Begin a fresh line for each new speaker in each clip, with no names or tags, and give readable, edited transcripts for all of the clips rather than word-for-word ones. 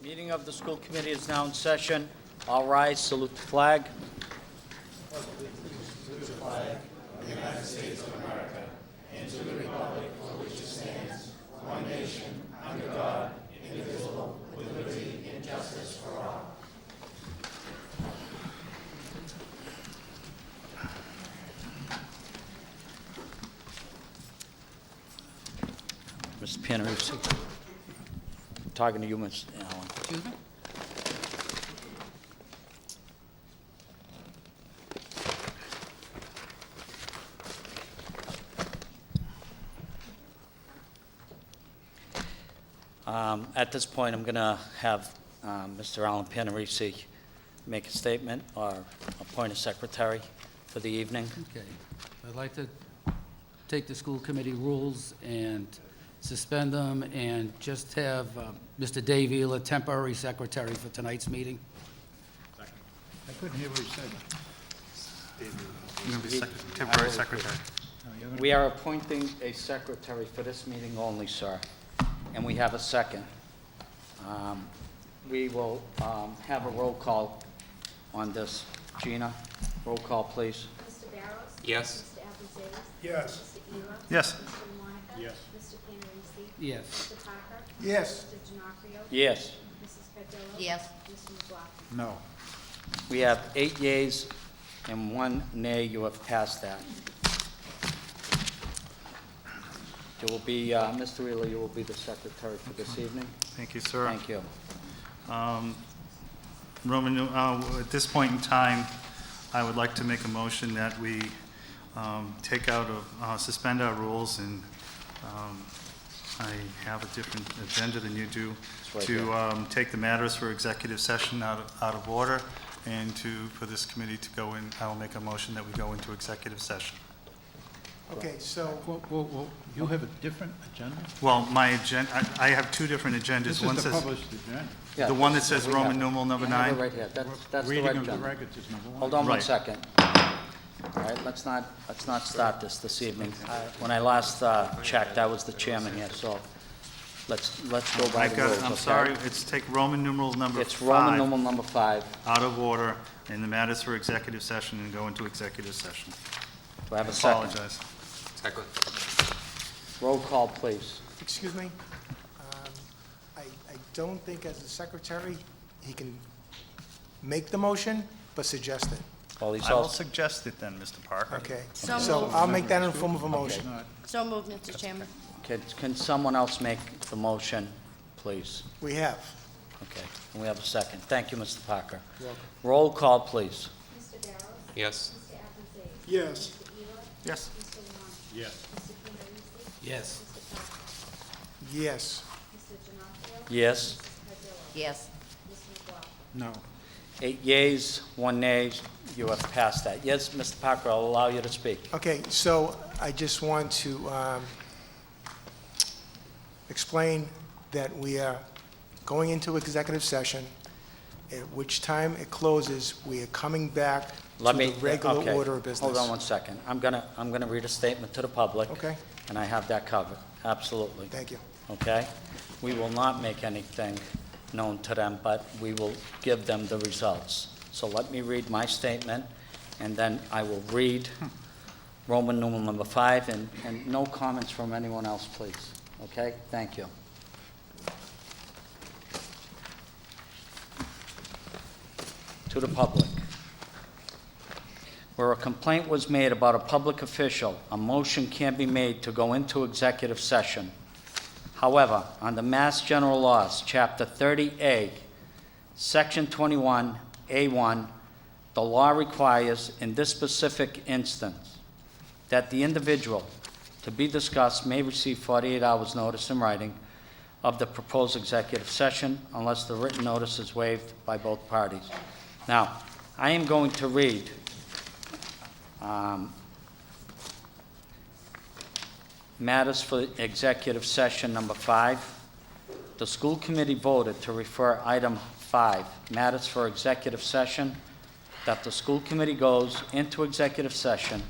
Meeting of the school committee is now in session. All rise, salute the flag. Mr. Pianaruzzi. Talking to you, Ms. Allen.
Excuse me?
At this point, I'm going to have Mr. Alan Pianaruzzi make a statement or appoint a secretary for the evening.
Okay. I'd like to take the school committee rules and suspend them and just have Mr. Dave Ealer, temporary secretary for tonight's meeting.
I couldn't hear what he said.
You're going to be temporary secretary.
We are appointing a secretary for this meeting only, sir, and we have a second. We will have a roll call on this. Gina, roll call, please.
Mr. Barrows?
Yes.
Mr. Abrazades?
Yes.
Mr. Ealer?
Yes.
Mr. Monica?
Yes.
Mr. Panarisi?
Yes.
Mr. Parker?
Yes.
Mr. Giannakouros?
Yes.
Mrs. Cardillo?
Yes.
Mr. McLaughlin?
No.
We have 8 yeas and 1 nay. You have passed that. It will be, Mr. Wheeler, you will be the secretary for this evening.
Thank you, sir.
Thank you.
Roman, at this point in time, I would like to make a motion that we take out of, suspend our rules, and I have a different agenda than you do,
right
to take the matters for executive session out of order, and for this committee to go in. I will make a motion that we go into executive session.
Okay, so. Whoa, you have a different agenda?
Well, my agenda, I have 2 different agendas.
This
One
is the
says,
published agenda.
Yeah,
the one that says
we have
Roman
it.
numeral number
We have it
9.
right here. That's the
Reading
right
of the
agenda.
records is number 1.
Hold on one
Right.
second. All right, let's not start this evening. When I last checked, I was the chairman here, so let's go by
I
the
got
rules,
it, I'm
okay?
sorry, it's take Roman numeral number 5.
It's Roman numeral number 5.
Out of order, and the matters for executive session, and go into executive session.
Do I have
I
a second?
apologize.
Second.
Roll call, please.
Excuse me? I don't think as a secretary, he can make the motion, but suggest it.
Well, he's
I will
also,
suggest it then, Mr. Parker.
Okay?
So
So
moved.
I'll make that in the form of a motion.
So moved, Mr. Chairman.
can someone else make the motion, please?
We have.
Okay, and we have a second. Thank you, Mr. Parker. Roll call, please.
Mr. Barrows?
Yes.
Mr. Abrazades?
Yes.
Mr. Ealer?
Yes.
Mr. Monica?
Yes.
Mr. Panarisi?
Yes.
Mr. Parker?
Yes.
Mr. Giannakouros?
Yes.
Mrs. Cardillo?
Yes.
Mr. McLaughlin?
No.
8 yeas, 1 nay. You have passed that. Yes, Mr. Parker, I'll allow you to speak.
Okay, so I just want to explain that we are going into executive session, at which time it closes, we are coming back to
Let
the
me,
regular
okay.
order of business.
Hold on one second. I'm gonna read a statement to the public.
Okay.
And I have that covered, absolutely.
Thank you.
Okay? We will not make anything known to them, but we will give them the results. So let me read my statement, and then I will read Roman numeral number 5, and no comments from anyone else, please. Okay? Thank you. To the public. Where a complaint was made about a public official, a motion can be made to go into executive session. However, under Mass General Laws, Chapter 30A, Section 21A1, the law requires, in this specific instance, that the individual to be discussed may receive 48 hours' notice in writing of the proposed executive session unless the written notice is waived by both parties. Now, I am going to read matters for executive session number 5. The school committee voted to refer item 5, matters for executive session, that the school committee goes into executive session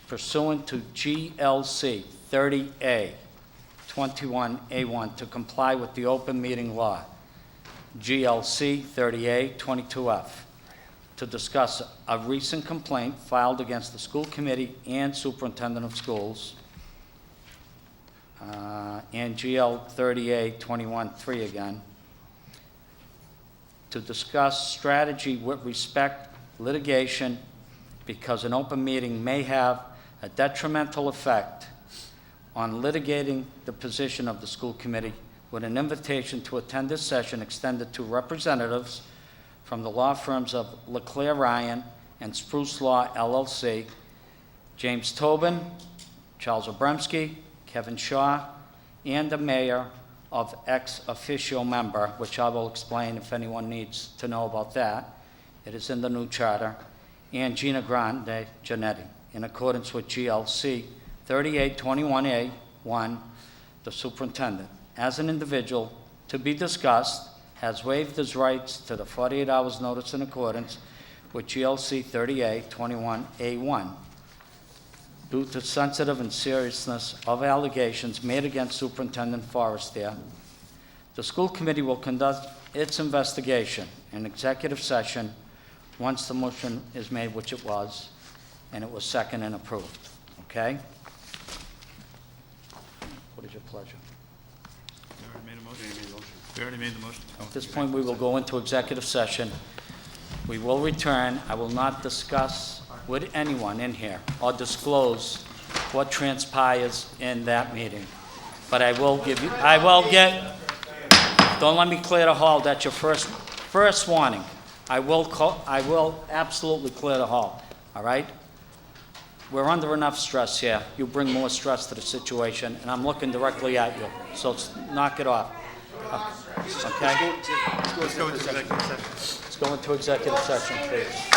pursuant to GLC 30A 21A1 to comply with the open meeting law. GLC 30A 22F, to discuss a recent complaint filed against the school committee and superintendent of schools, and GL 30A 21-3 again, to discuss strategy with respect litigation, because an open meeting may have a detrimental effect on litigating the position of the school committee, with an invitation to attend this session extended to representatives from the law firms of LeClaire Ryan and Spruce Law LLC, James Tobin, Charles Obremski, Kevin Shaw, and the mayor of ex officio member, which I will explain if anyone needs to know about that. It is in the new charter, and Gina Grande Janetti, in accordance with GLC 3821A1, the superintendent, as an individual to be discussed, has waived his rights to the 48 hours notice in accordance with GLC 3821A1 due to sensitive and seriousness of allegations made against Superintendent Forestier. The school committee will conduct its investigation in executive session once the motion is made, which it was, and it was seconded and approved. Okay? What is your pleasure?
You already made a motion? We already made the motion.
At this point, we will go into executive session. We will return. I will not discuss with anyone in here or disclose what transpires in that meeting. But I will give you, don't let me clear the hall. That's your first warning. I will absolutely clear the hall, all right? We're under enough stress here. You bring more stress to the situation, and I'm looking directly at you, so knock it off. Okay?
Let's go into executive session.
Let's go into executive session, please.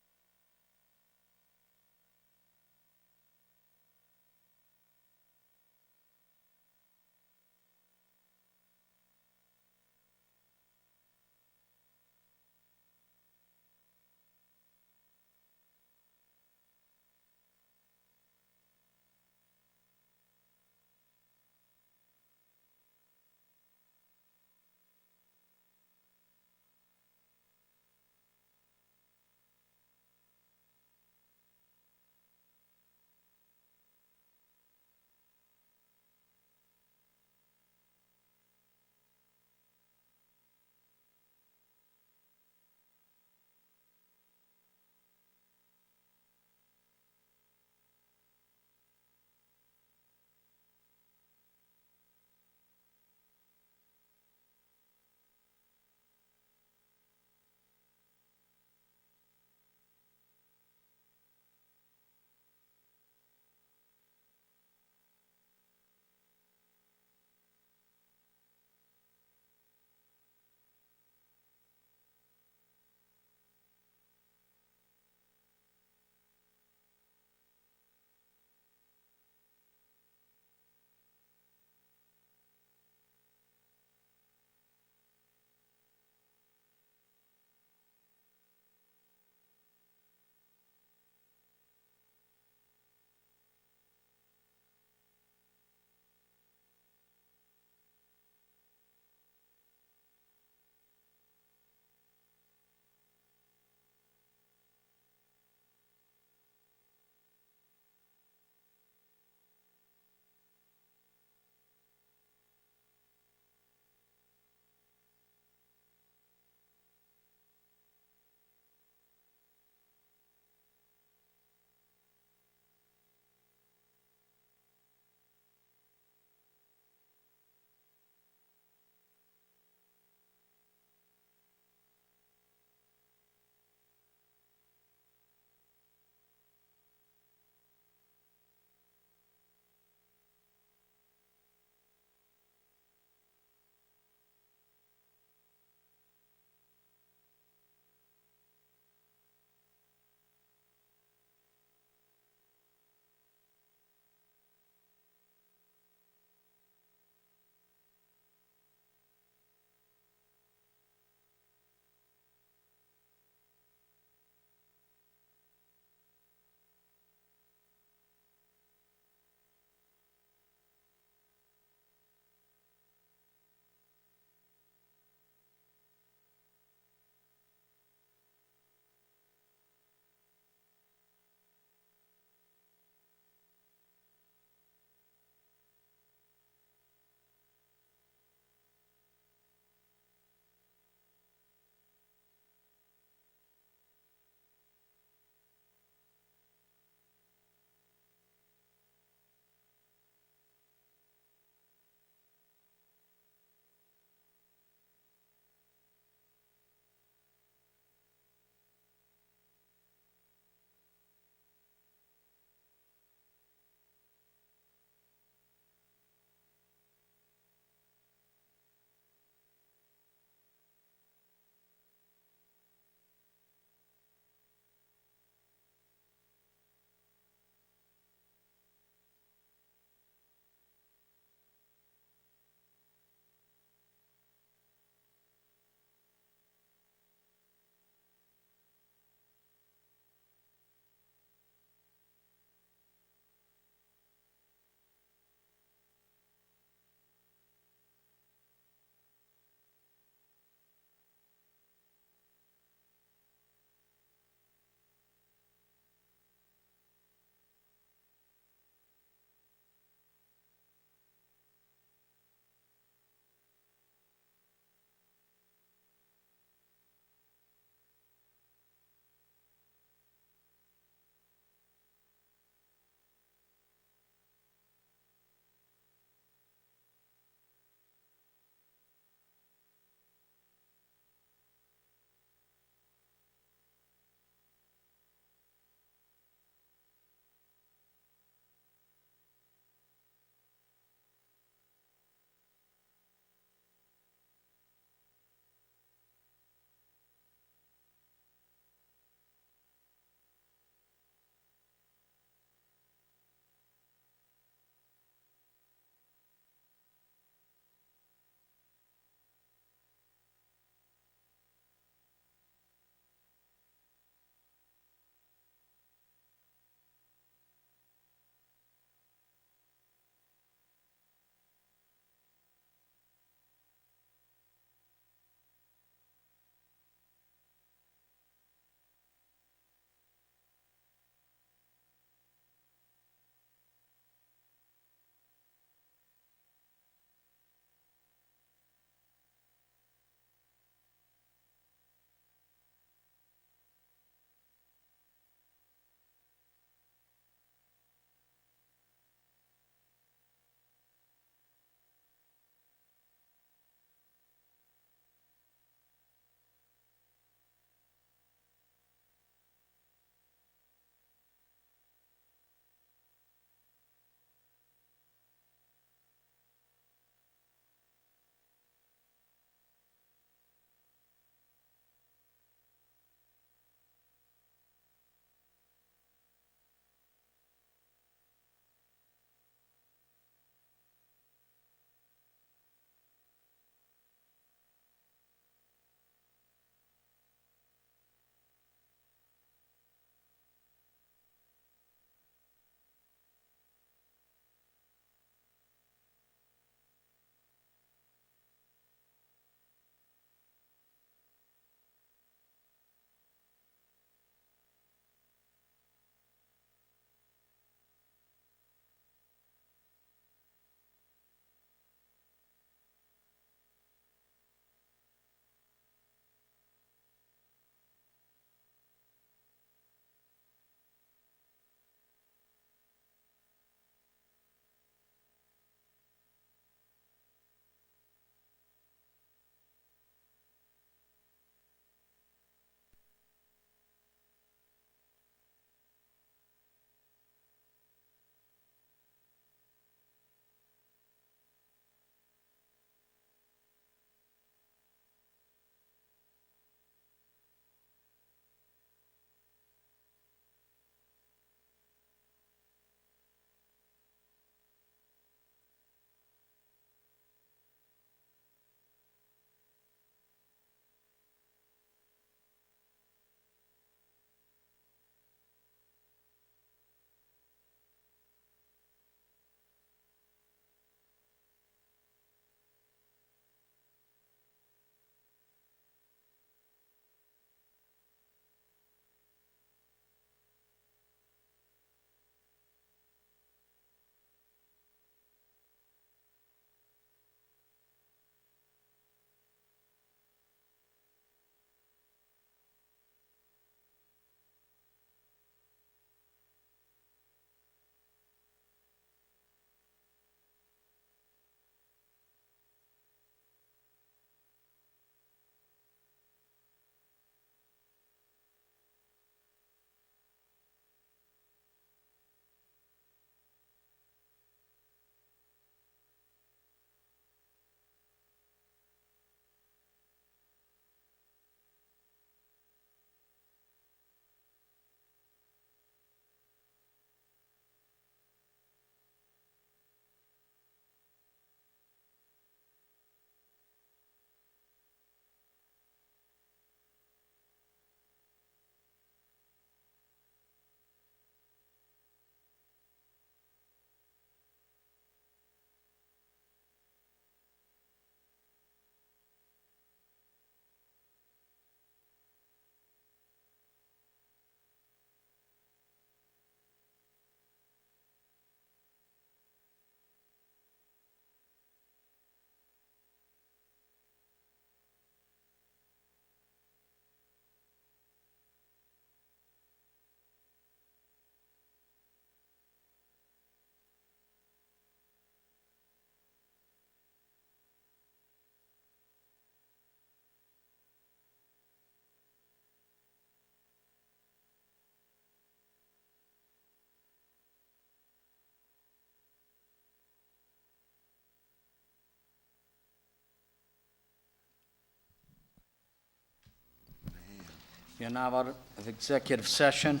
You're now out of executive session.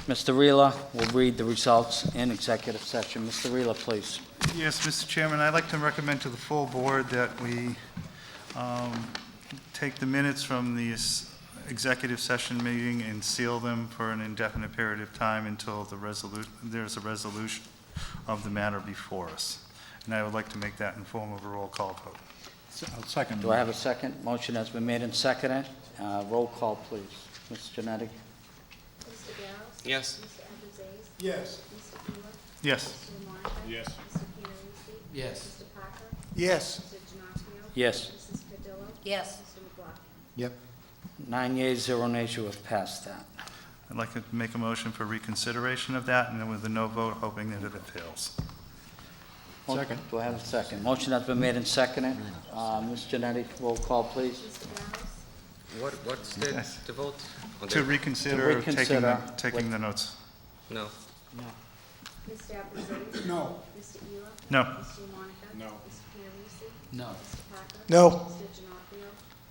Mr. Reela will read the results in executive session. Mr. Reela, please.
Yes, Mr. Chairman, I'd like to recommend to the full board that we take the minutes from the executive session meeting and seal them for an indefinite period of time until there's a resolution of the matter before us. And I would like to make that in form of a roll call vote.
I'll second.
Do I have a second? Motion has been made and seconded. Roll call, please. Ms. Janetti?
Mr. Barrows?
Yes.
Mr. Abrazades?
Yes.
Mr. Eula?
Yes.
Mr. Monica?
Yes.
Mr. Camerisi?
Yes.
Mr. Parker?
Yes.
Mr. Gennadio?
Yes.
Mrs. Cardillo?
Yes.
Mr. McLaughlin?
Yep.
9 yeas, 0 nays, you have passed that.
I'd like to make a motion for reconsideration of that, and then with a no vote, hoping that it fails.
Second.
Do I have a second? Motion has been made and seconded. Ms. Janetti, roll call, please.
Mr. Barrows?
What's the,
Yes.
the vote? On
To
the-
reconsider
reconsider
taking the notes.
No.
Mr. Abrazades?
No.
Mr. Eula?
No.
Mr. Monica?
No.
Mr. Camerisi?
No.
Mr. Parker?
No.
Mr. Gennadio?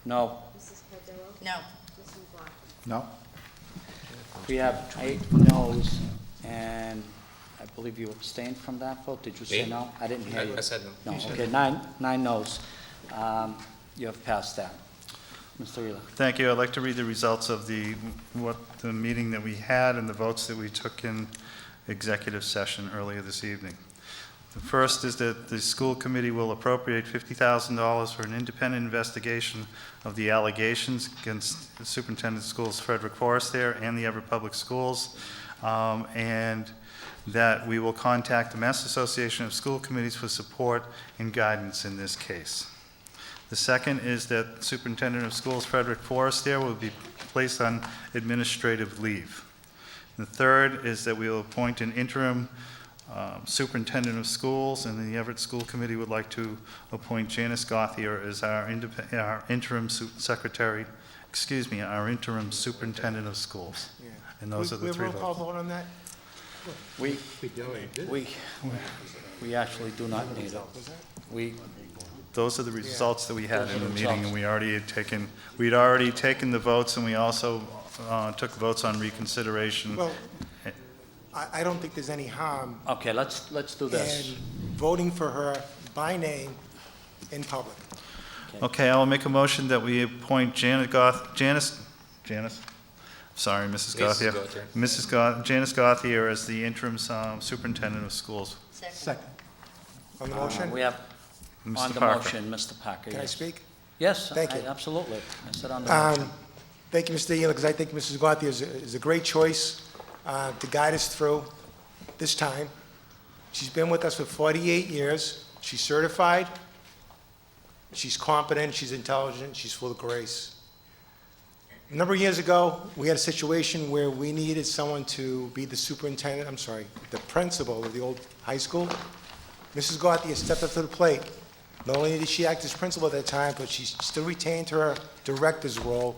No.
Mrs. Cardillo?
No.
Mr. McLaughlin?
No?
We have 8 noes, and I believe you abstained from that vote. Did you say
Me?
no? I didn't hear you.
I said no.
No, okay, nine noes. You have passed that. Mr. Reela.
Thank you. I'd like to read the results of the meeting that we had and the votes that we took in executive session earlier this evening. The first is that the school committee will appropriate $50,000 for an independent investigation of the allegations against the superintendent of schools Frederick Forrester and the Everett Public Schools, and that we will contact the Mass Association of School Committees for support and guidance in this case. The second is that Superintendent of Schools Frederick Forrester will be placed on administrative leave. The third is that we will appoint an interim superintendent of schools, and the Everett School Committee would like to appoint Janice Gauthier as our interim secretary, our interim superintendent of schools.
Yeah.
And those are the
We
three
roll call
votes.
vote on that?
We actually do not need it.
Those are the results that we had
Those are
in the
the
meeting, and
results.
we'd already taken the votes, and we also took votes on reconsideration.
Well, I don't think there's any harm
Okay, let's do
in
this.
voting for her by name in public.
Okay, I will make a motion that we appoint Janice, sorry, Mrs. Gauthier. Janice Gauthier as the interim superintendent of schools.
Second.
On the motion?
We have, on
Mr.
the
Parker.
motion, Mr. Parker,
Can I
yes.
speak?
Yes,
Thank you.
absolutely. I said on the motion.
Thank you, Mr. Elam, because I think Mrs. Gauthier is a great choice to guide us through this time. She's been with us for 48 years. She's certified. She's competent. She's intelligent. She's full of grace. A number of years ago, we had a situation where we needed someone to be the the principal of the old high school. Mrs. Gauthier stepped up to the plate. Not only did she act as principal at that time, but she still retained her director's role.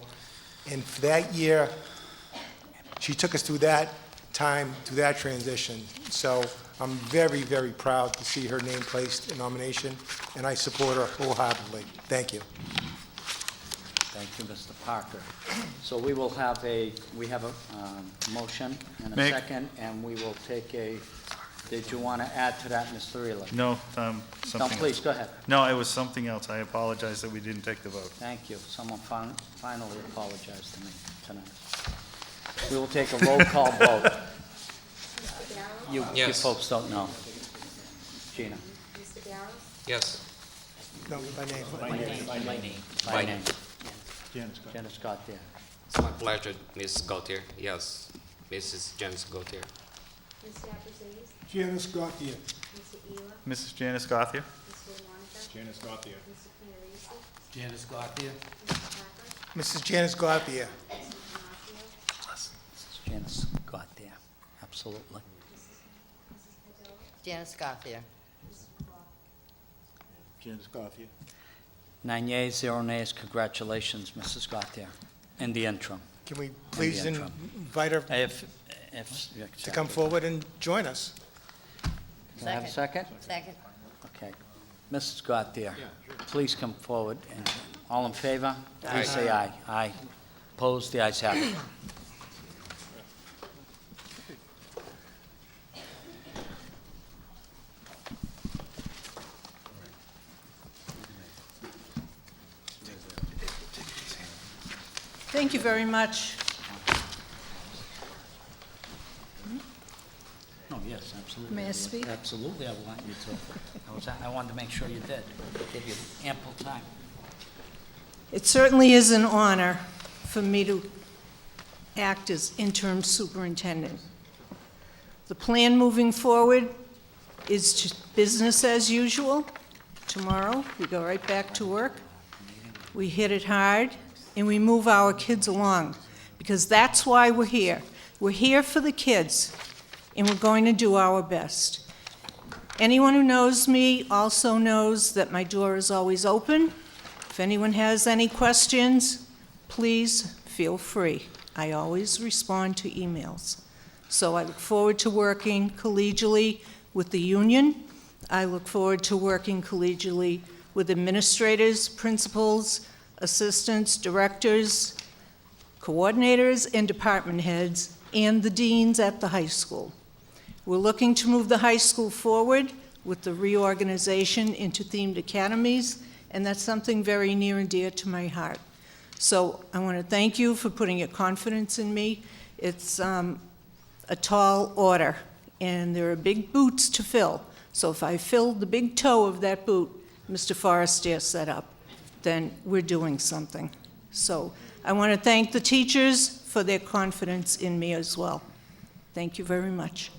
And for that year, she took us through that time, through that transition. So I'm very, very proud to see her name placed in nomination, and I support her wholeheartedly. Thank you.
Thank you, Mr. Parker. So we have a motion and a
Make-
second, and we will take did you want to add to that, Mr. Reela?
No,
No,
something
please,
else.
go ahead.
No, it was something else. I apologize that we didn't take the vote.
Thank you. Someone finally apologized to me tonight. We will take a roll call vote.
Mr. Barrows?
You
Yes.
folks don't know. Gina?
Mr. Barrows?
Yes.
No, by name.
By name.
Janice, go.
Janice Gauthier.
It's my pleasure, Ms. Gautier. Yes. Mrs. Janice Gautier.
Mr. Abrazades?
Janice Gauthier.
Mr. Eula?
Mrs. Janice Gauthier?
Mr. Monica?
Janice Gauthier.
Mr. Camerisi?
Janice Gauthier.
Mr. Parker?
Mrs. Janice Gauthier.
Mr. Gennadio?
Janice Gauthier, absolutely.
Mrs. Cardillo?
Janice Gauthier.
Mr. McLaughlin?
Janice Gauthier.
9 yeas, 0 nays. Congratulations, Mrs. Gauthier, in the interim.
Can we please
interim.
invite her
If
to come forward and join us?
Can I have a second?
Second.
Okay. Mrs. Gauthier, please come forward and All in favor?
Aye.
Please say aye. Aye. Opposed? The ayes have it.
Thank you very much.
No, yes, absolutely.
May I speak?
Absolutely, I want you to. I wanted to make sure you did. Give you ample time.
It certainly is an honor for me to act as interim superintendent. The plan moving forward is just business as usual. Tomorrow, we go right back to work. We hit it hard, and we move our kids along, because that's why we're here. We're here for the kids, and we're going to do our best. Anyone who knows me also knows that my door is always open. If anyone has any questions, please feel free. I always respond to emails. So I look forward to working collegially with the union. I look forward to working collegially with administrators, principals, assistants, directors, coordinators, and department heads, and the deans at the high school. We're looking to move the high school forward with the reorganization into themed academies, and that's something very near and dear to my heart. So I want to thank you for putting your confidence in me. It's a tall order, and there are big boots to fill. So if I fill the big toe of that boot Mr. Forrester set up, then we're doing something. So I want to thank the teachers for their confidence in me as well. Thank you very much.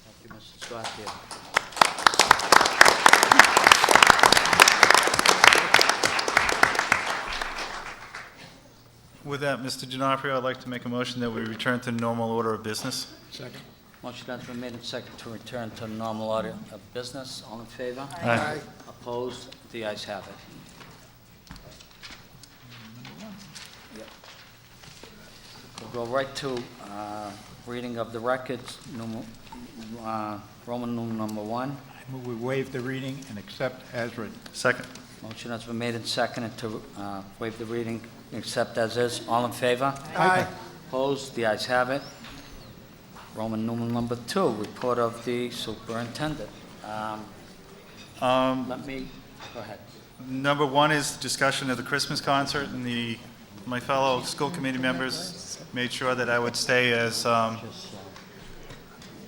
Thank you, Mrs. Gauthier.
With that, Mr. Giannappio, I'd like to make a motion that we return to the normal order of business.
Second.
Motion has been made and seconded to return to normal order of business. All in favor?
Aye.
Opposed? The ayes have it. Yep. We'll go right to reading of the records, Roman numeral number 1.
I move we waive the reading and accept as written.
Second.
Motion has been made and seconded to waive the reading, accept as is. All in favor?
Aye.
Opposed? The ayes have it. Roman numeral number 2, report of the superintendent. Let me, go ahead.
Number 1 is discussion of the Christmas concert, and my fellow school committee members made sure that I would stay as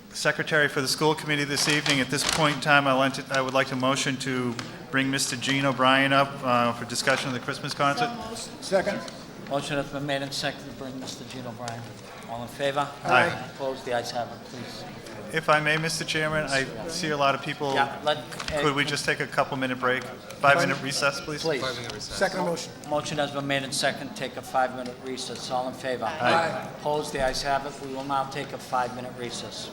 secretary for the school committee this evening. At this point in time, I would like to motion to bring Mr. Gene O'Brien up for discussion of the Christmas concert.
Second?
Motion has been made and seconded to bring Mr. Gene O'Brien. All in favor?
Aye.
Opposed? The ayes have it, please.
If I may, Mr. Chairman, I see a lot of people. Could we just take a couple-minute break? 5-minute recess, please?
Please.
Second motion.
Motion has been made and seconded, take a 5-minute recess. All in favor?
Aye.
Opposed? The ayes have it. We will now take a 5-minute recess.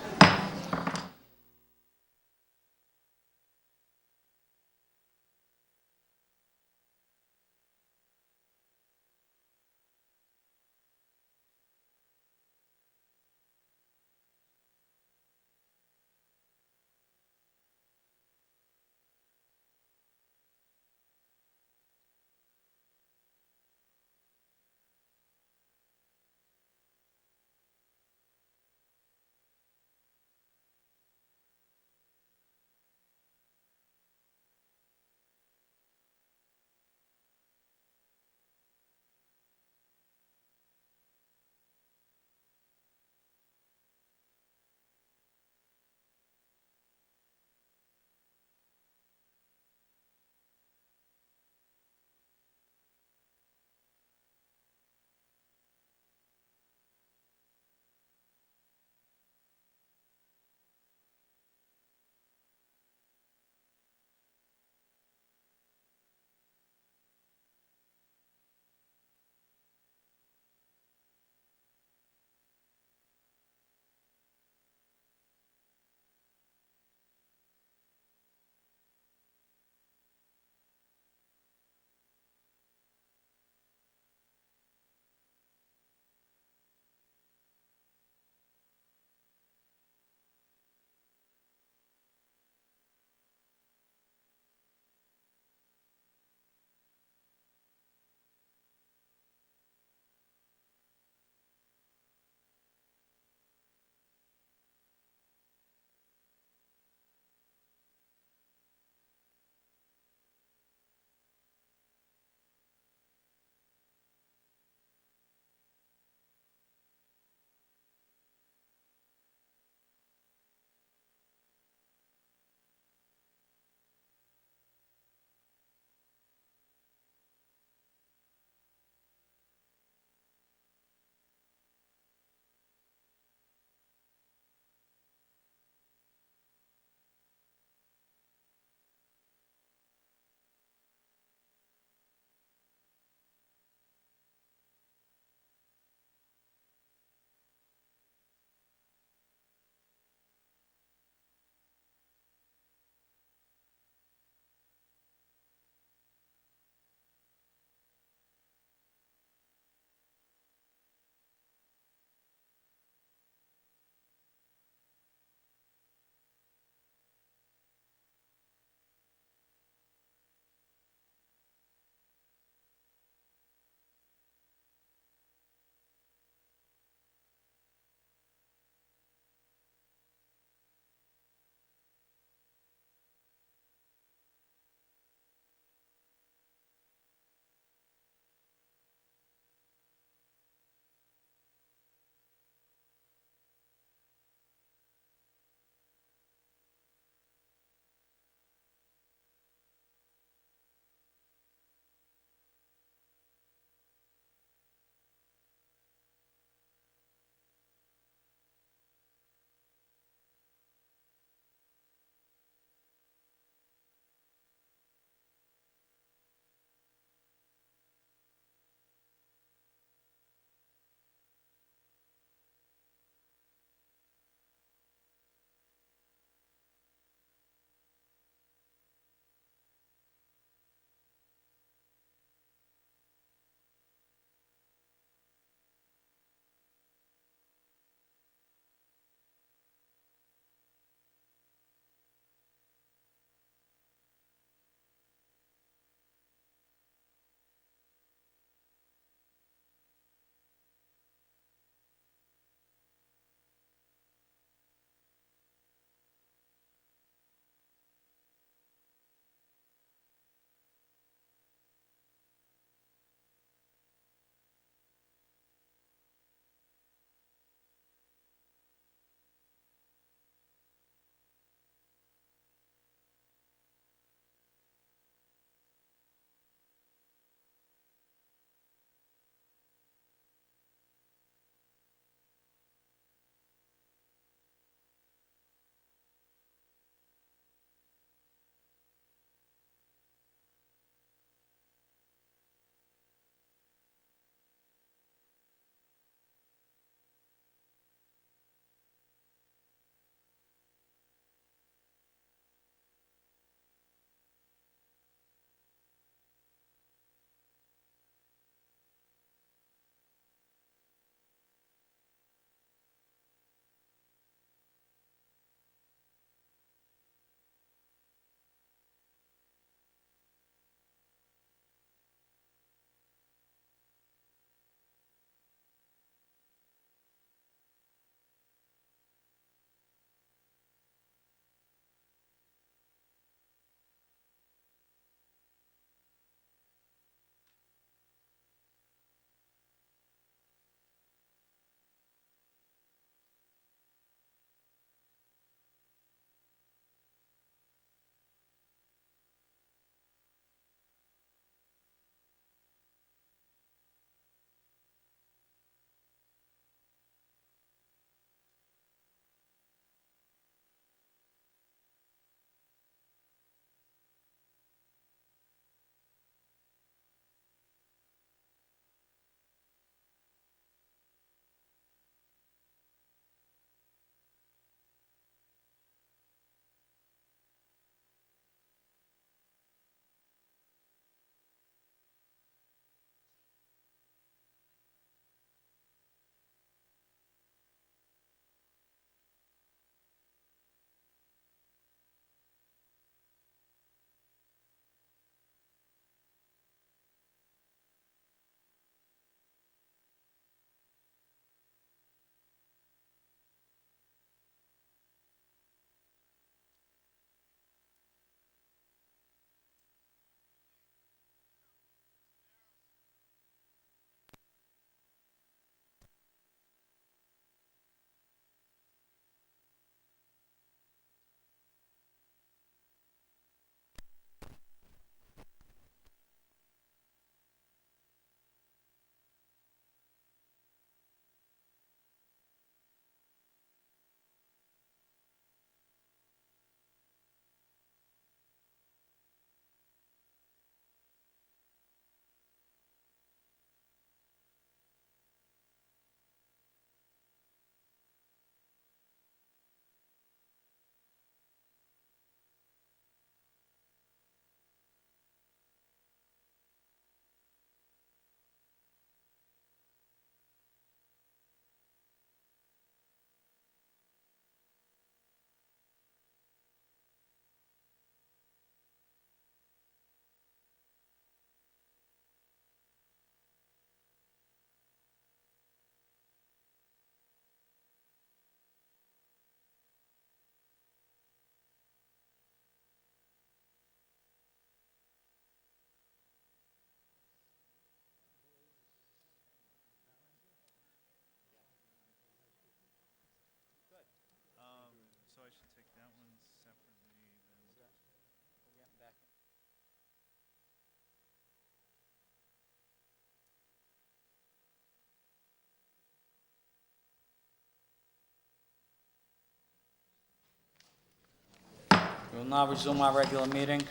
We'll now resume our regular meeting.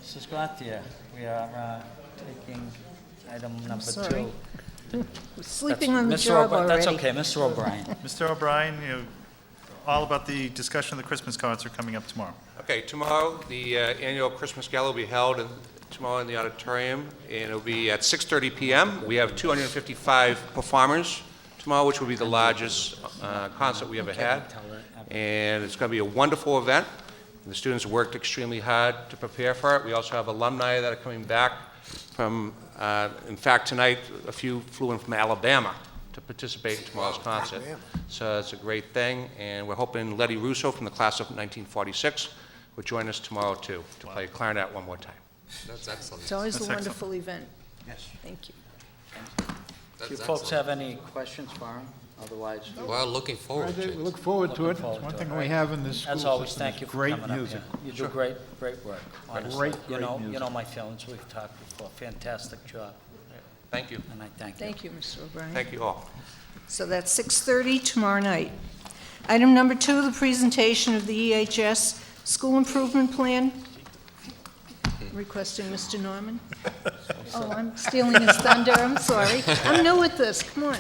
Mrs. Gautier, we are taking item number
Sorry.
2.
Sleeping on the
Mr.
job
O'Bri-
already.
That's okay, Mr. O'Brien.
Mr. O'Brien, all about the discussion of the Christmas cards are coming up tomorrow.
Okay, tomorrow, the annual Christmas Gala will be held tomorrow in the auditorium, and it'll be at 6:30 PM. We have 255 performers tomorrow, which will be the largest concert we ever had, and it's going to be a wonderful event. The students worked extremely hard to prepare for it. We also have alumni that are coming back from, in fact, tonight, a few flew in from Alabama to participate in tomorrow's concert. So it's a great thing, and we're hoping Letty Russo from the class of 1946 will join us tomorrow, too, to play clarinet one more time.
That's excellent.
It's always a
That's excellent.
wonderful event.
Yes.
Thank you.
Do you
That's
folks
excellent.
have any questions for him? Otherwise,
Well, looking forward to
We
it.
look forward to it.
Looking
It's
forward
one
to
thing
it.
we have in this school
as always,
system
thank
is
you for
great
coming up
music.
here. You do
Sure.
great work, honestly.
Great
You know
music.
my feelings, we've talked before. Fantastic job,
Thank you.
and I thank you.
Thank you, Mr. O'Brien.
Thank you all.
So that's 6:30 tomorrow night. Item number 2, the presentation of the EHS School Improvement Plan. Requesting Mr. Norman. Oh, I'm stealing his thunder, I'm sorry. I'm new at this, come on.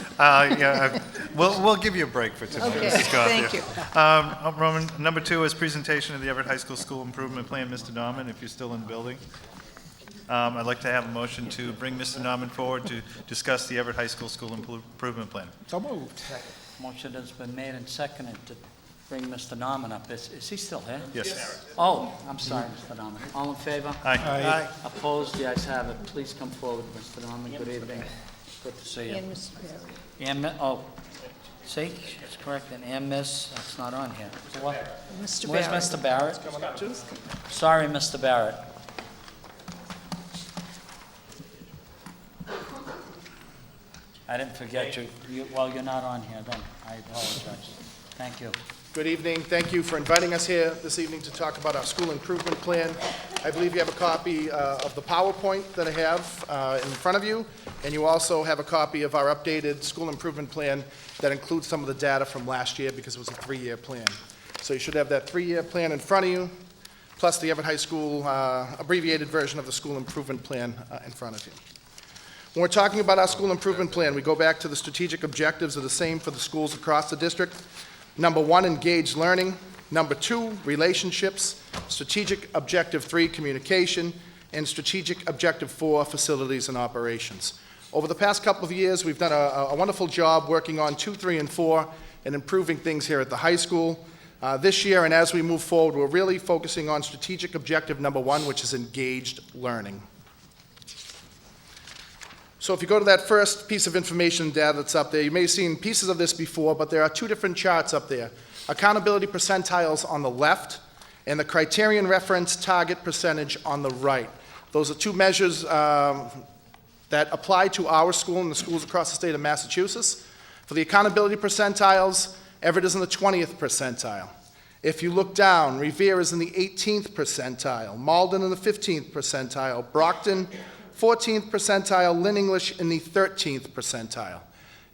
We'll give you a break for tonight,
Okay,
Mrs. Gauthier.
thank you.
Roman, number 2 is presentation of the Everett High School School Improvement Plan. Mr. Norman, if you're still in the building. I'd like to have a motion to bring Mr. Norman forward to discuss the Everett High School School Improvement Plan.
So moved.
Motion has been made and seconded to bring Mr. Norman up. Is he still here?
Yes.
Oh, I'm sorry, Mr. Norman. All in favor?
Aye.
Opposed? The ayes have it. Please come forward, Mr. Norman. Good evening. Good to see you.
And Mr. Barry.
See, it's correct, and Miss, that's not on here. So what?
Mr.
Where's
Barry.
Mr. Barrett? Sorry, Mr. Barrett. I didn't forget you. Well, you're not on here then. I apologize. Thank you.
Good evening. Thank you for inviting us here this evening to talk about our school improvement plan. I believe you have a copy of the PowerPoint that I have in front of you, and you also have a copy of our updated school improvement plan that includes some of the data from last year because it was a 3-year plan. So you should have that 3-year plan in front of you, plus the Everett High School abbreviated version of the school improvement plan in front of you. When we're talking about our school improvement plan, we go back to the strategic objectives are the same for the schools across the district. Number 1, engaged learning. Number 2, relationships. Strategic objective 3, communication. And strategic objective 4, facilities and operations. Over the past couple of years, we've done a wonderful job working on 2, 3, and 4 and improving things here at the high school. This year, and as we move forward, we're really focusing on strategic objective number 1, which is engaged learning. So if you go to that first piece of information data that's up there, you may have seen pieces of this before, but there are 2 different charts up there. Accountability percentiles on the left, and the criterion reference target percentage on the right. Those are 2 measures that apply to our school and the schools across the state of Massachusetts. For the accountability percentiles, Everett is in the 20th percentile. If you look down, Revere is in the 18th percentile, Malden in the 15th percentile, Brockton 14th percentile, Lynn English in the 13th percentile.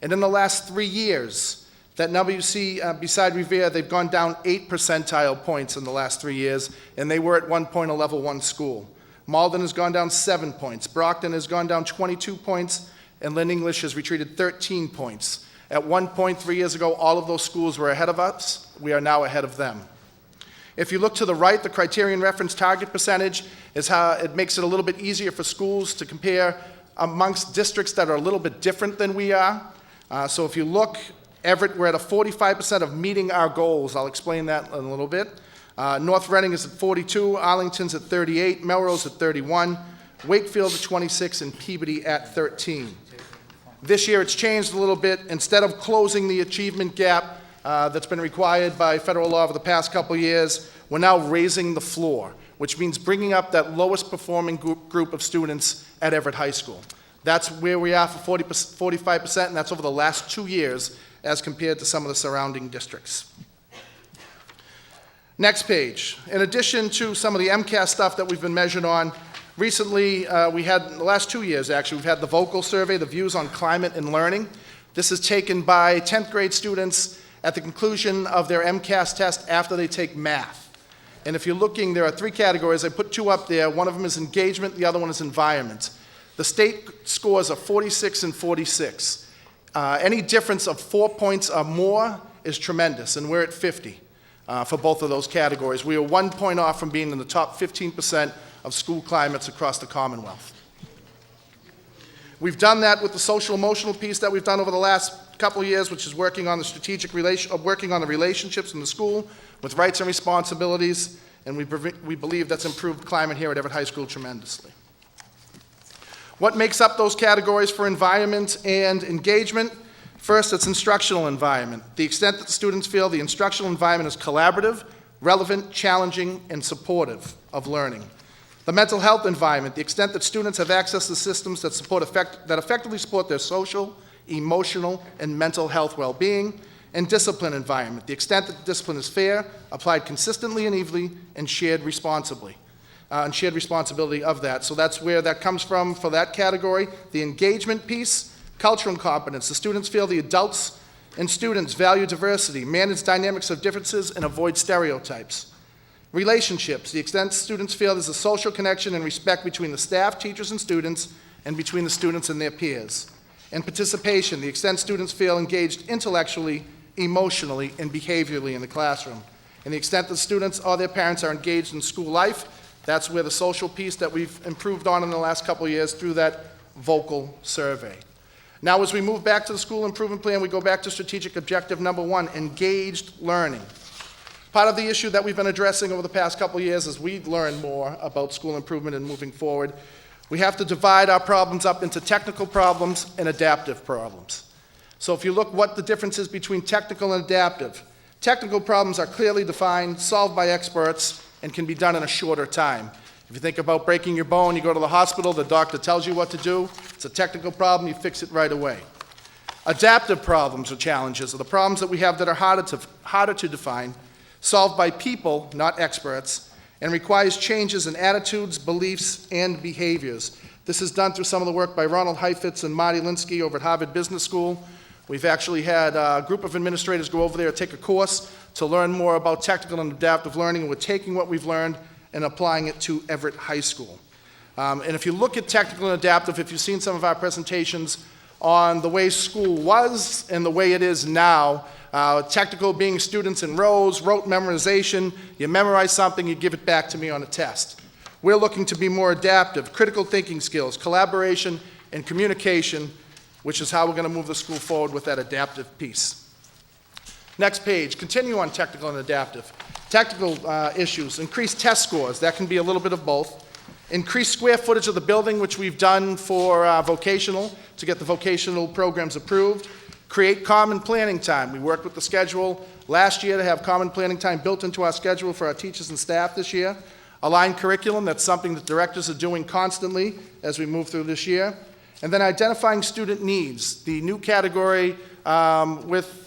And in the last 3 years, that number you see beside Revere, they've gone down 8 percentile points in the last 3 years, and they were at one point a level 1 school. Malden has gone down 7 points, Brockton has gone down 22 points, and Lynn English has retreated 13 points. At one point 3 years ago, all of those schools were ahead of us. We are now ahead of them. If you look to the right, the criterion reference target percentage is how it makes it a little bit easier for schools to compare amongst districts that are a little bit different than we are. So if you look, Everett, we're at a 45% of meeting our goals. I'll explain that in a little bit. North Reading is at 42, Arlington's at 38, Melrose at 31, Wakefield at 26, and Peabody at 13. This year it's changed a little bit. Instead of closing the achievement gap that's been required by federal law over the past couple of years, we're now raising the floor, which means bringing up that lowest performing group of students at Everett High School. That's where we are for 45%, and that's over the last 2 years as compared to some of the surrounding districts. Next page. In addition to some of the MCAS stuff that we've been measured on, recently we had, in the last 2 years actually, we've had the VOCAL survey, the Views on Climate and Learning. This is taken by 10th grade students at the conclusion of their MCAS test after they take math. And if you're looking, there are 3 categories. I put 2 up there. One of them is engagement, the other one is environment. The state scores are 46 and 46. Any difference of 4 points or more is tremendous, and we're at 50 for both of those categories. We are 1 point off from being in the top 15% of school climates across the Commonwealth. We've done that with the social emotional piece that we've done over the last couple of years, which is working on the working on the relationships in the school with rights and responsibilities, and we believe that's improved climate here at Everett High School tremendously. What makes up those categories for environment and engagement? First, it's instructional environment. The extent that the students feel the instructional environment is collaborative, relevant, challenging, and supportive of learning. The mental health environment, the extent that students have access to systems that effectively support their social, emotional, and mental health well-being. And discipline environment, the extent that the discipline is fair, applied consistently and evenly, and shared responsibly. And shared responsibility of that. So that's where that comes from for that category. The engagement piece, culture and competence. The students feel the adults and students value diversity, manage dynamics of differences, and avoid stereotypes. Relationships, the extent students feel there's a social connection and respect between the staff, teachers, and students, and between the students and their peers. And participation, the extent students feel engaged intellectually, emotionally, and behaviorally in the classroom. And the extent that students or their parents are engaged in school life, that's where the social piece that we've improved on in the last couple of years through that vocal survey. Now, as we move back to the school improvement plan, we go back to strategic objective number 1, engaged learning. Part of the issue that we've been addressing over the past couple of years as we learn more about school improvement and moving forward, we have to divide our problems up into technical problems and adaptive problems. So if you look what the difference is between technical and adaptive, technical problems are clearly defined, solved by experts, and can be done in a shorter time. If you think about breaking your bone, you go to the hospital, the doctor tells you what to do. It's a technical problem, you fix it right away. Adaptive problems or challenges are the problems that we have that are harder to define, solved by people, not experts, and requires changes in attitudes, beliefs, and behaviors. This is done through some of the work by Ronald Heifetz and Marty Linsky over at Harvard Business School. We've actually had a group of administrators go over there, take a course to learn more about technical and adaptive learning, and we're taking what we've learned and applying it to Everett High School. And if you look at technical and adaptive, if you've seen some of our presentations on the way school was and the way it is now, technical being students in rows, rote memorization, you memorize something, you give it back to me on a test. We're looking to be more adaptive, critical thinking skills, collaboration, and communication, which is how we're going to move the school forward with that adaptive piece. Next page, continue on technical and adaptive. Technical issues, increased test scores, that can be a little bit of both. Increased square footage of the building, which we've done for vocational, to get the vocational programs approved. Create common planning time. We worked with the schedule last year to have common planning time built into our schedule for our teachers and staff this year. Align curriculum, that's something that directors are doing constantly as we move through this year. And then identifying student needs. The new category with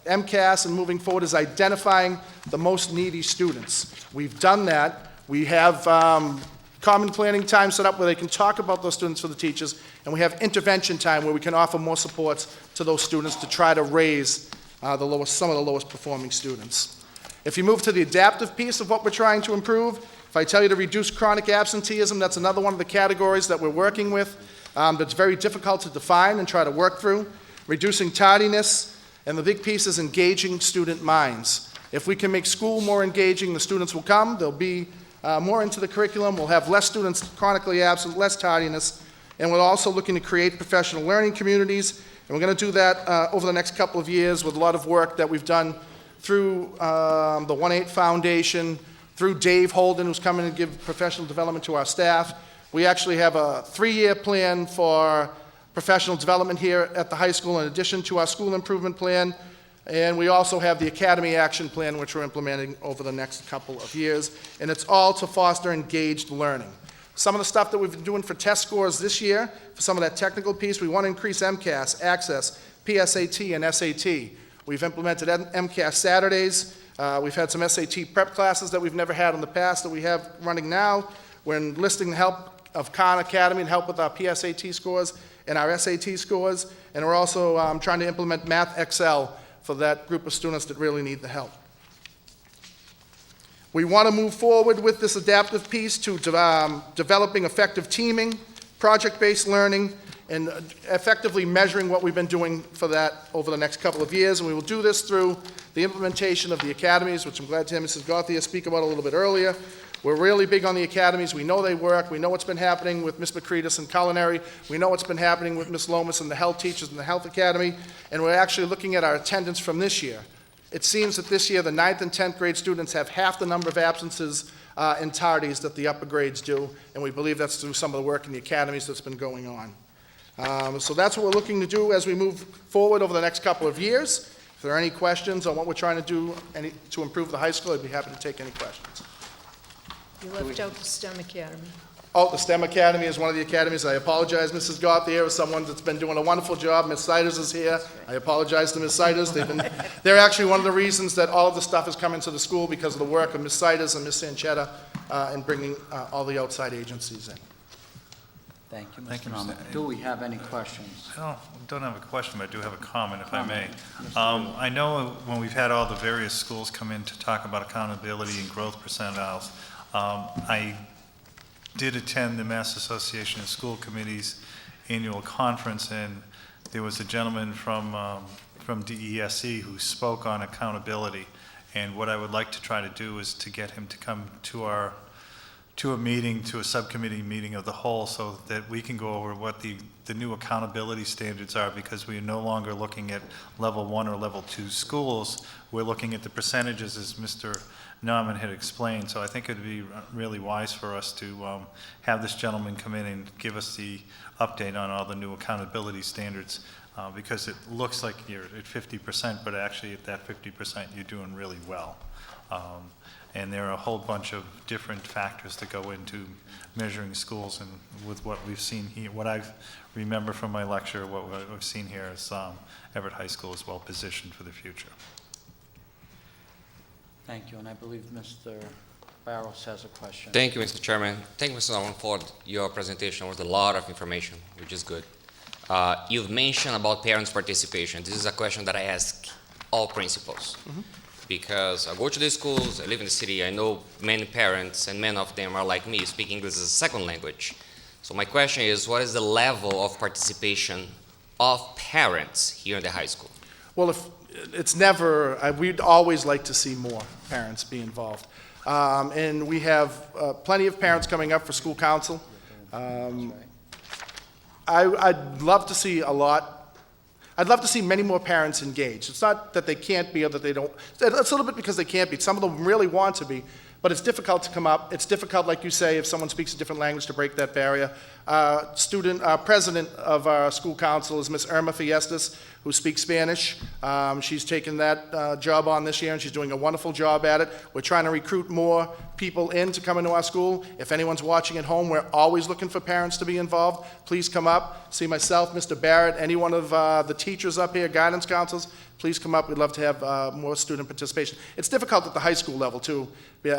MCAS and moving forward is identifying the most needy students. We've done that. We have common planning time set up where they can talk about those students for the teachers, and we have intervention time where we can offer more supports to those students to try to raise some of the lowest performing students. If you move to the adaptive piece of what we're trying to improve, if I tell you to reduce chronic absenteeism, that's another one of the categories that we're working with that's very difficult to define and try to work through. Reducing tardiness, and the big piece is engaging student minds. If we can make school more engaging, the students will come, they'll be more into the curriculum, we'll have less students chronically absent, less tardiness, and we're also looking to create professional learning communities, and we're going to do that over the next couple of years with a lot of work that we've done through the 1-8 Foundation, through Dave Holden, who's coming to give professional development to our staff. We actually have a 3-year plan for professional development here at the high school in addition to our school improvement plan. And we also have the Academy Action Plan, which we're implementing over the next couple of years. And it's all to foster engaged learning. Some of the stuff that we've been doing for test scores this year, for some of that technical piece, we want to increase MCAS, Access, PSAT, and SAT. We've implemented MCAS Saturdays. We've had some SAT prep classes that we've never had in the past that we have running now. We're enlisting the help of Khan Academy and help with our PSAT scores and our SAT scores. And we're also trying to implement Math Excel for that group of students that really need the help. We want to move forward with this adaptive piece to developing effective teaming, project-based learning, and effectively measuring what we've been doing for that over the next couple of years. And we will do this through the implementation of the academies, which I'm glad to hear Mrs. Gauthier speak about a little bit earlier. We're really big on the academies. We know they work. We know what's been happening with Ms. McCreadis in culinary. We know what's been happening with Ms. Lomas and the health teachers in the health academy. And we're actually looking at our attendance from this year. It seems that this year the 9th and 10th grade students have half the number of absences and tardies that the upper grades do, and we believe that's through some of the work in the academies that's been going on. So that's what we're looking to do as we move forward over the next couple of years. If there are any questions on what we're trying to do to improve the high school, I'd be happy to take any questions.
You left out the STEM Academy.
Oh, the STEM Academy is one of the academies. I apologize, Mrs. Gauthier, as someone that's been doing a wonderful job. Ms. Siders is here. I apologize to Ms. Siders. They're actually one of the reasons that all of the stuff is coming to the school because of the work of Ms. Siders and Ms. Sanchetta in bringing all the outside agencies in.
Thank you,
Thank
Mr.
you, Mr.
Norman. Do we have any questions?
I don't have a question, but I do have a comment, if I may. I know when we've had all the various schools come in to talk about accountability and growth percentiles, I did attend the Mass Association of School Committees annual conference, and there was a gentleman from DESE who spoke on accountability. And what I would like to try to do is to get him to come to a meeting, to a subcommittee meeting of the whole, so that we can go over what the new accountability standards are, because we are no longer looking at level 1 or level 2 schools. We're looking at the percentages, as Mr. Nauman had explained. So I think it would be really wise for us to have this gentleman come in and give us the update on all the new accountability standards, because it looks like you're at 50%, but actually at that 50% you're doing really well. And there are a whole bunch of different factors that go into measuring schools, and with what we've seen here, what I remember from my lecture, what we've seen here is Everett High School is well positioned for the future.
Thank you, and I believe Mr. Barros has a question.
Thank you, Mr. Chairman. Thank you, Mr. Norman, for your presentation. With a lot of information, which is good. You've mentioned about parents' participation. This is a question that I ask all principals. Because I go to the schools, I live in the city, I know many parents, and many of them are like me, speak English as a second language. So my question is, what is the level of participation of parents here in the high school?
Well, it's never, we'd always like to see more parents be involved. And we have plenty of parents coming up for school council. I'd love to see a lot. I'd love to see many more parents engaged. It's not that they can't be or that they don't. It's a little bit because they can't be. Some of them really want to be, but it's difficult to come up. It's difficult, like you say, if someone speaks a different language, to break that barrier. President of our school council is Miss Irma Fiestas, who speaks Spanish. She's taken that job on this year, and she's doing a wonderful job at it. We're trying to recruit more people in to come into our school. If anyone's watching at home, we're always looking for parents to be involved. Please come up, see myself, Mr. Barrett, any one of the teachers up here, guidance counselors. Please come up. We'd love to have more student participation. It's difficult at the high school level, too. We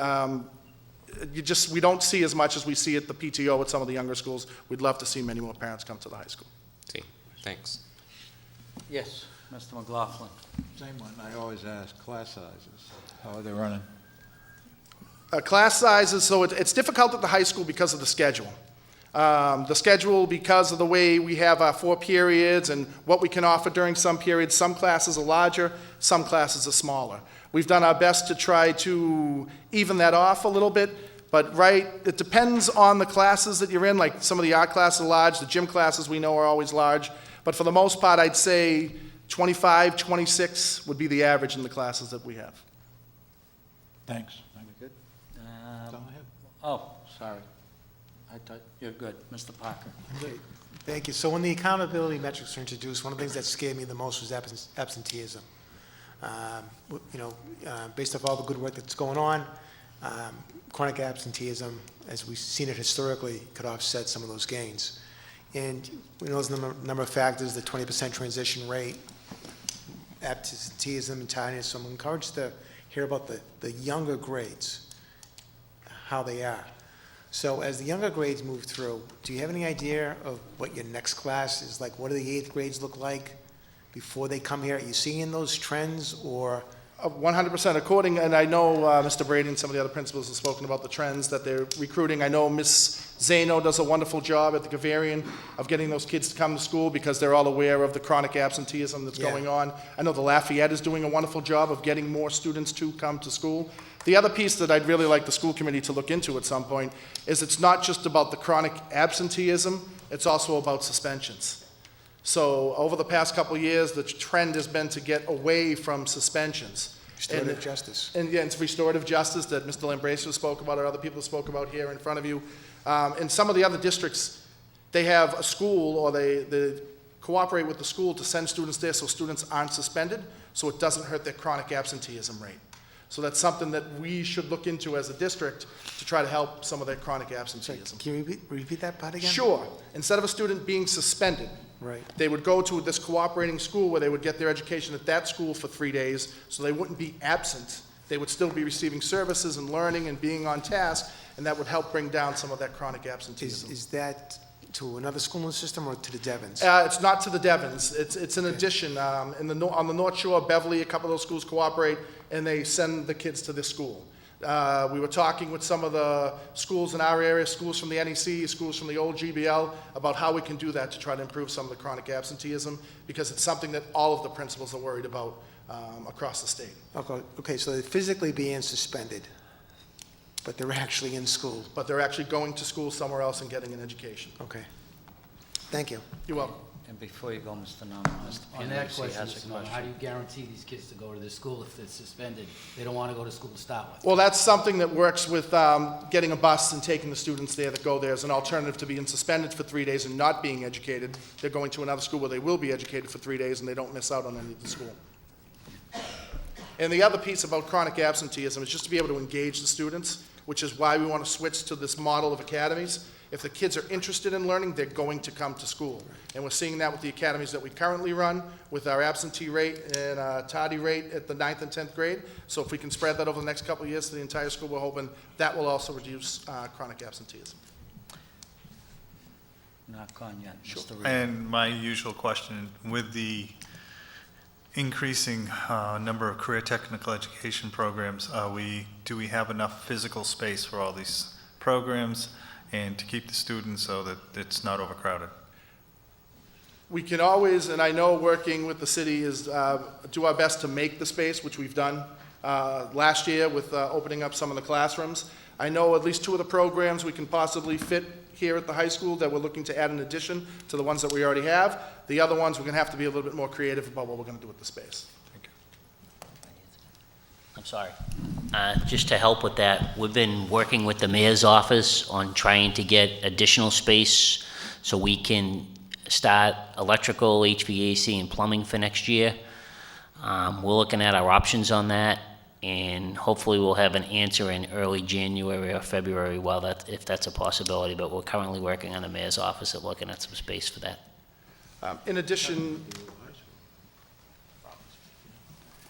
don't see as much as we see at the PTO at some of the younger schools. We'd love to see many more parents come to the high school.
See, thanks.
Yes, Mr. McLaughlin.
Same one, I always ask, class sizes, how are they running?
Class sizes, so it's difficult at the high school because of the schedule. The schedule, because of the way we have our 4 periods and what we can offer during some periods, some classes are larger, some classes are smaller. We've done our best to try to even that off a little bit, but it depends on the classes that you're in. Like some of the art classes are large, the gym classes we know are always large, but for the most part, I'd say 25, 26 would be the average in the classes that we have.
Thanks. Are we good? That's all I have.
Oh, sorry. I thought, you're good. Mr. Parker.
Thank you. So when the accountability metrics were introduced, one of the things that scared me the most was absenteeism. Based off all the good work that's going on, chronic absenteeism, as we've seen it historically, could offset some of those gains. And we know there's a number of factors, the 20% transition rate, absenteeism, and tardiness. So I'm encouraged to hear about the younger grades, how they are. So as the younger grades move through, do you have any idea of what your next class is like? What do the 8th grades look like? before they come here? Are you seeing those trends, or?
100% according, and I know Mr. Brady and some of the other principals have spoken about the trends that they're recruiting. I know Ms. Zano does a wonderful job at the Gavarian of getting those kids to come to school because they're all aware of the chronic absenteeism that's
Yeah.
going on. I know the Lafayette is doing a wonderful job of getting more students to come to school. The other piece that I'd really like the school committee to look into at some point is it's not just about the chronic absenteeism, it's also about suspensions. So over the past couple of years, the trend has been to get away from suspensions.
Restorative justice.
And yeah, it's restorative justice that Mr. Lambrasio spoke about, or other people spoke about here in front of you. In some of the other districts, they have a school, or they cooperate with the school to send students there so students aren't suspended, so it doesn't hurt their chronic absenteeism rate. So that's something that we should look into as a district to try to help some of their chronic absenteeism.
Can you repeat that part again?
Sure. Instead of a student being suspended,
Right.
they would go to this cooperating school where they would get their education at that school for 3 days, so they wouldn't be absent. They would still be receiving services and learning and being on task, and that would help bring down some of that chronic absenteeism.
Is that to another school in the system or to the Devons?
It's not to the Devons. It's an addition. On the North Shore, Beverly, a couple of those schools cooperate, and they send the kids to this school. We were talking with some of the schools in our area, schools from the NEC, schools from the old GBL, about how we can do that to try to improve some of the chronic absenteeism, because it's something that all of the principals are worried about across the state.
Okay, so they're physically being suspended, but they're actually in school.
But they're actually going to school somewhere else and getting an education.
Okay. Thank you.
You're welcome.
And before you go, Mr. Nolan, Mr.
On that
Panelisi
question,
has a
Mr. Nolan, how do
question.
you guarantee these kids to go to this school if they're suspended? They don't want to go to school to start with.
Well, that's something that works with getting a bus and taking the students there that go there as an alternative to being suspended for 3 days and not being educated. They're going to another school where they will be educated for 3 days and they don't miss out on any of the school. And the other piece about chronic absenteeism is just to be able to engage the students, which is why we want to switch to this model of academies. If the kids are interested in learning, they're going to come to school. And we're seeing that with the academies that we currently run, with our absentee rate and tardy rate at the 9th and 10th grade. So if we can spread that over the next couple of years to the entire school, we're hoping that will also reduce chronic absenteeism.
Not gone yet, Mr. Reed.
And my usual question, with the increasing number of career technical education programs, do we have enough physical space for all these programs and to keep the students so that it's not overcrowded?
We can always, and I know working with the city, is do our best to make the space, which we've done last year with opening up some of the classrooms. I know at least 2 of the programs we can possibly fit here at the high school that we're looking to add in addition to the ones that we already have. The other ones, we're going to have to be a little bit more creative about what we're going to do with the space.
I'm sorry. Just to help with that, we've been working with the mayor's office on trying to get additional space so we can start electrical, HVAC, and plumbing for next year. We're looking at our options on that, and hopefully we'll have an answer in early January or February, if that's a possibility, but we're currently working on the mayor's office at looking at some space for that.
In addition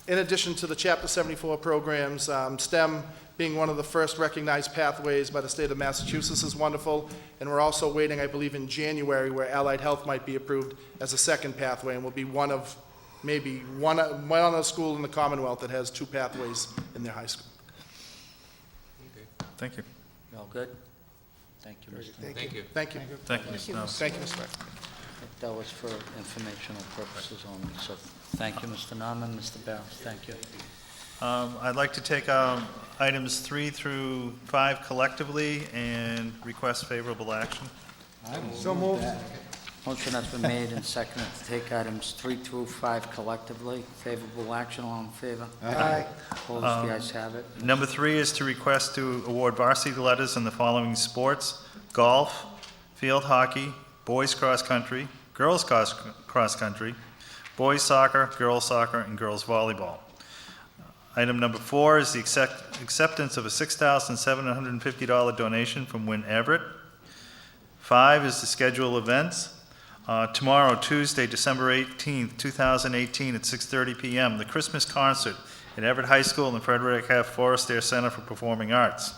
to the Chapter 74 programs, STEM being one of the first recognized pathways by the state of Massachusetts is wonderful, and we're also waiting, I believe, in January where Allied Health might be approved as a second pathway, and will be one of maybe one other school in the Commonwealth that has 2 pathways in their high school.
Thank you.
You all good? Thank you, Mr. Nolan.
Thank you.
Thank you.
Thank you, Mr. Nolan.
Thank you, Mr. Mayor.
That was for informational purposes only, so thank you, Mr. Norman. Mr. Barros, thank you.
I'd like to take items 3 through 5 collectively and request favorable action.
So moved.
Motion has been made and seconded to take items 3 through 5 collectively. Favorable action, all in favor?
Aye.
Opposed, the ayes have it.
Number 3 is to request to award varsity letters in the following sports: golf, field hockey, boys cross country, girls cross country, boys soccer, girls soccer, and girls volleyball. Item number 4 is the acceptance of a $6,750 donation from Wynn Everett. 5 is the schedule of events. Tomorrow, Tuesday, December 18th, 2018, at 6:30 p.m., the Christmas concert at Everett High School and the Frederick F. Forrester Center for Performing Arts.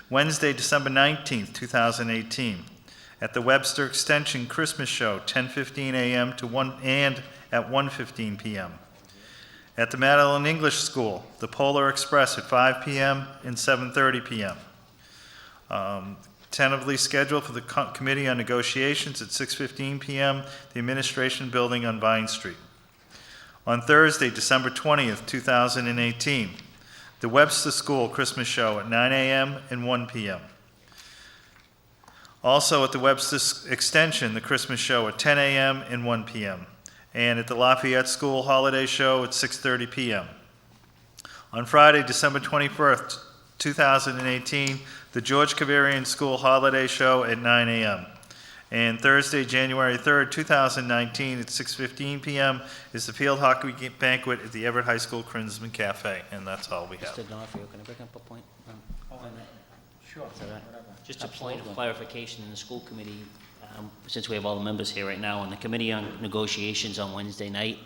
Wednesday, December 19th, 2018, At the Webster Extension Christmas Show, 10:15 a.m. to 1 and at 1:15 p.m. At the Madeline English School, the Polar Express at 5 p.m. and 7:30 p.m. Tentatively scheduled for the Committee on Negotiations at 6:15 p.m., the Administration Building on Vine Street. On Thursday, December 20th, 2018, the Webster School Christmas Show at 9 a.m. and 1 p.m. Also at the Webster Extension, the Christmas Show at 10 a.m. and 1 p.m. And at the Lafayette School Holiday Show at 6:30 p.m. On Friday, December 21st, 2018, the George Kavarian School Holiday Show at 9 a.m. And Thursday, January 3rd, 2019, at 6:15 p.m. is the Field Hockey Banquet at the Everett High School Crimson Cafe, and that's all we have.
Mr. D'Onofrio, can I bring up a point? On that?
Sure,
Is that right?
whatever.
Just a point of
Absolutely.
clarification in the school committee, since we have all the members here right now, on the Committee on Negotiations on Wednesday night,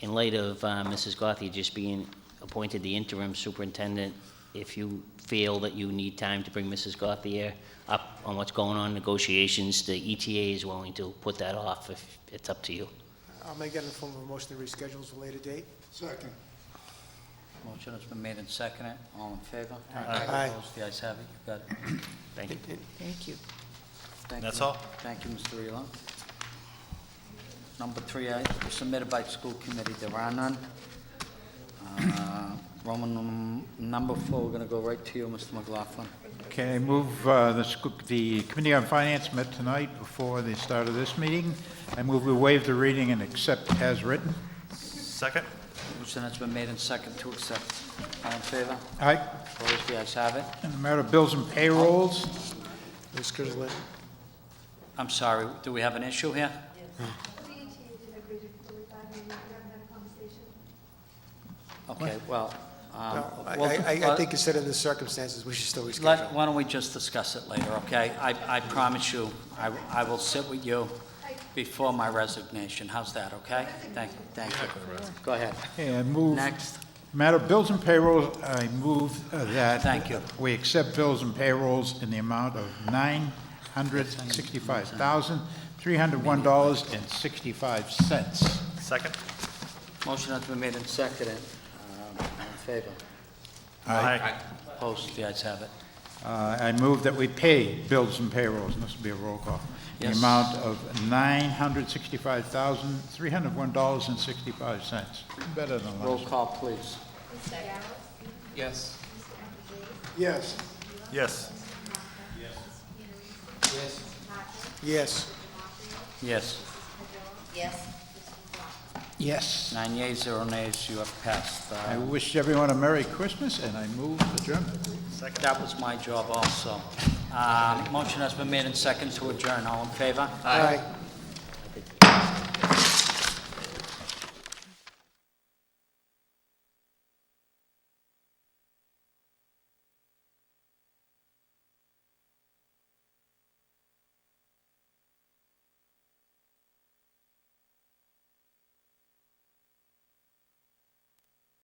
in light of Mrs. Gauthier just being appointed the interim superintendent, if you feel that you need time to bring Mrs. Gauthier up on what's going on in negotiations, the ETA is willing to put that off if it's up to you.
I'll make that in the form of a motion to reschedule to a later date.
Second.
Motion has been made and seconded. All in favor?
Aye.
Opposed? The ayes have it. You got it.
Thank you.
Thank you.
Thank
That's
you.
all?
Thank you, Mr. Elam. Number 3 items submitted by school committee. There are none. Roman number 4, we're going to go right to you, Mr. McLaughlin.
Okay, I move the Committee on Finance met tonight before the start of this meeting. I move we waive the reading and accept as written.
Second?
Motion has been made and seconded to accept. All in favor?
Aye.
Opposed? The ayes have it.
In the matter of bills and payrolls,
Ms. Griswold?
I'm sorry, do we have an issue here?
We didn't agree to 45, we haven't had a conversation.
Okay, well,
No,
we'll-
I think instead of the circumstances, we should still reschedule.
why don't we just discuss it later, okay? I promise you, I will sit with you before my resignation. How's that, okay? Thank you. Go ahead.
okay, I move,
Next.
matter of bills and payrolls, I move that.
Thank you.
We accept bills and payrolls in the amount of $965,301.65.
Second?
Motion has been made and seconded. All in favor?
Aye.
Opposed? The ayes have it.
I move that we pay bills and payrolls, and this will be a roll call, in the
Yes.
amount of $965,301.65. Better than
Roll
last.
call, please.
Mr. Garrett?
Yes.
Yes.
Yes.
Yes.
Yes.
Yes.
Yes.
9 yeas, 0 nays, you have passed.
I wish everyone a Merry Christmas, and I move adjournment.
That was my job also. Motion has been made and seconded to adjourn. All in favor?
Aye.